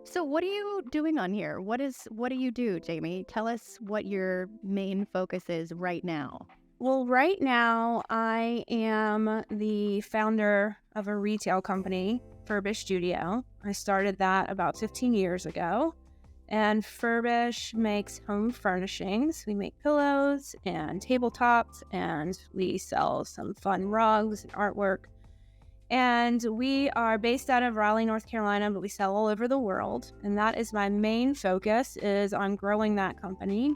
So what are you doing on here? What do you do, Jamie? Tell us what your main focus is right now. Well, right now, I am the founder of a retail company, Furbish Studio. I started that about 15 years ago. And Furbish makes home furnishings. We make pillows and tabletops, and we sell some fun rugs and artwork. And we are based out of Raleigh, North Carolina, but we sell all over the world. And that is my main focus, is on growing that company.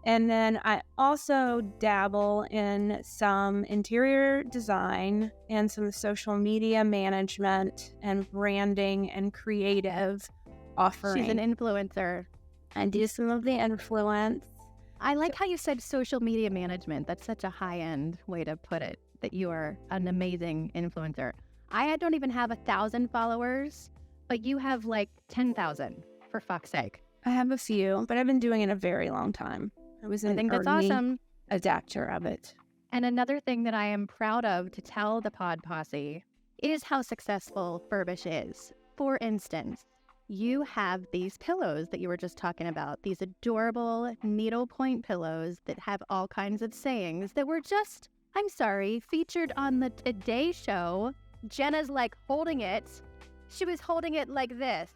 And then I also dabble in some interior design and some social media management and branding and creative offering. She's an influencer. I do some of the influence. I like how you said social media management. That's such a high-end way to put it, that you are an amazing influencer. I don't even have 1,000 followers, but you have like 10,000, for fuck's sake. I have a few, but I've been doing it a very long time. I think that's awesome. Adapter of it. And another thing that I am proud of to tell the Pod Posse is how successful Furbish is. For instance, you have these pillows that you were just talking about, these adorable needlepoint pillows that have all kinds of sayings that were just, featured on the Today Show. Jenna's like holding it. She was holding it like this.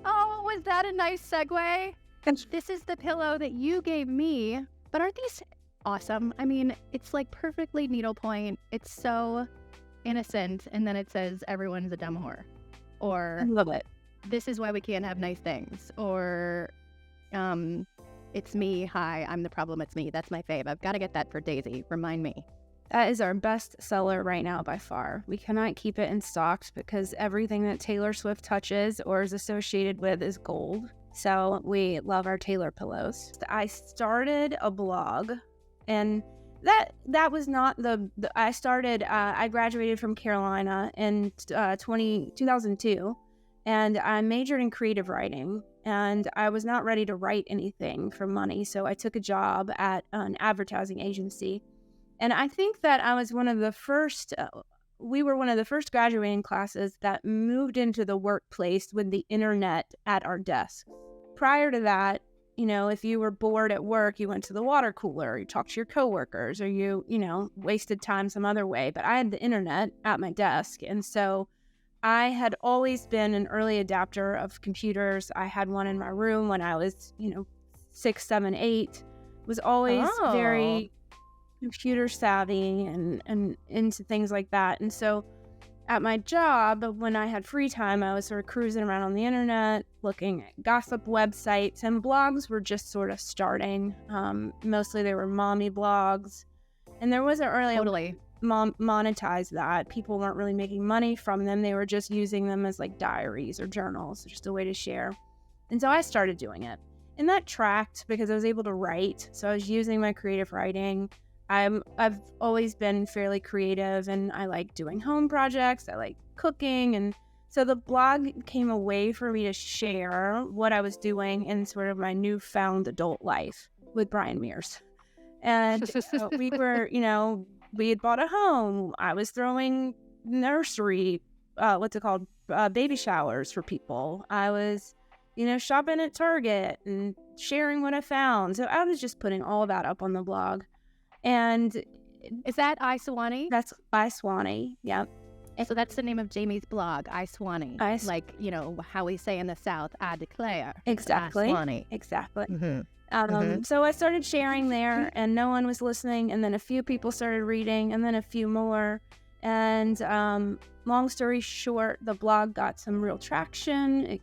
Oh, was that a nice segue? This is the pillow that you gave me. But aren't these awesome? I mean, it's like perfectly needlepoint. It's so innocent. And then it says, everyone's a dumb whore. Or, I love it. This is why we can't have nice things. Or, it's me. Hi, I'm the problem. It's me. That's my fave. I've got to get that for Daisy. Remind me. That is our best seller right now by far. We cannot keep it in stock because everything that Taylor Swift touches or is associated with is gold. So we love our Taylor pillows. I started a blog, and that was not I graduated from Carolina in 2002, and I majored in creative writing, and I was not ready to write anything for money. So I took a job at an advertising agency. And I think that I was one of the first, we were one of the first graduating classes that moved into the workplace with the internet at our desk. Prior to that, if you were bored at work, you went to the water cooler, you talked to your coworkers, or you wasted time some other way. But I had the internet at my desk. And so I had always been an early adapter of computers. I had one in my room when I was, 6, 7, 8. Was always very computer savvy and into things like that. And so at my job, when I had free time, I was sort of cruising around on the internet, looking at gossip websites, and blogs were just sort of starting. Mostly they were mommy blogs, and there wasn't really totally monetize that. People weren't really making money from them. They were just using them as like diaries or journals, just a way to share. And so I started doing it, and that tracked because I was able to write. So I was using my creative writing. I've always been fairly creative, and I like doing home projects. I like cooking, and so the blog came a way for me to share what I was doing in sort of my newfound adult life with Brian Meares. And we were, we had bought a home. I was throwing nursery, baby showers for people. I was, shopping at Target and sharing what I found. So I was just putting all of that up on the blog. And is that I Swanee? That's I Swanee. Yep. So that's the name of Jamie's blog, I Swanee. Like, how we say in the South, I declare. Exactly. I Swanee. Exactly. Mm-hmm. So I started sharing there, and no one was listening. And then a few people started reading, and then a few more. And long story short, the blog got some real traction.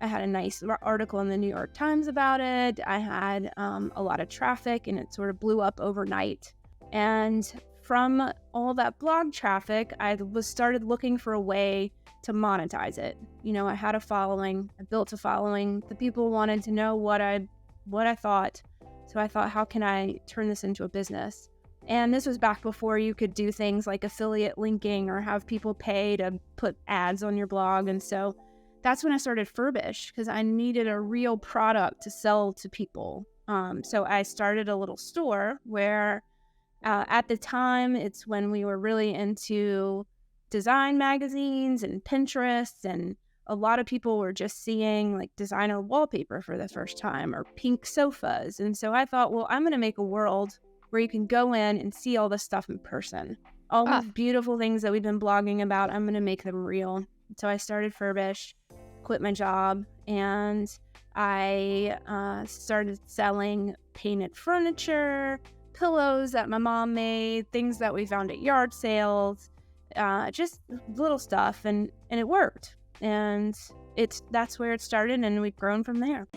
I had a nice article in the New York Times about it. I had a lot of traffic, and it sort of blew up overnight. And from all that blog traffic, I started looking for a way to monetize it. I had a following. I built a following. The people wanted to know what I thought. So I thought, how can I turn this into a business? And this was back before you could do things like affiliate linking or have people pay to put ads on your blog. And so that's when I started Furbish, because I needed a real product to sell to people. So I started a little store where at the time, it's when we were really into design magazines and Pinterest and a lot of people were just seeing like designer wallpaper for the first time or pink sofas. And so I thought, well, I'm going to make a world where you can go in and see all this stuff in person. All these beautiful things that we've been blogging about, I'm going to make them real. So I started Furbish, quit my job, and I started selling painted furniture, pillows that my mom made, things that we found at yard sales, just little stuff, and it worked. And that's where it started, and we've grown from there.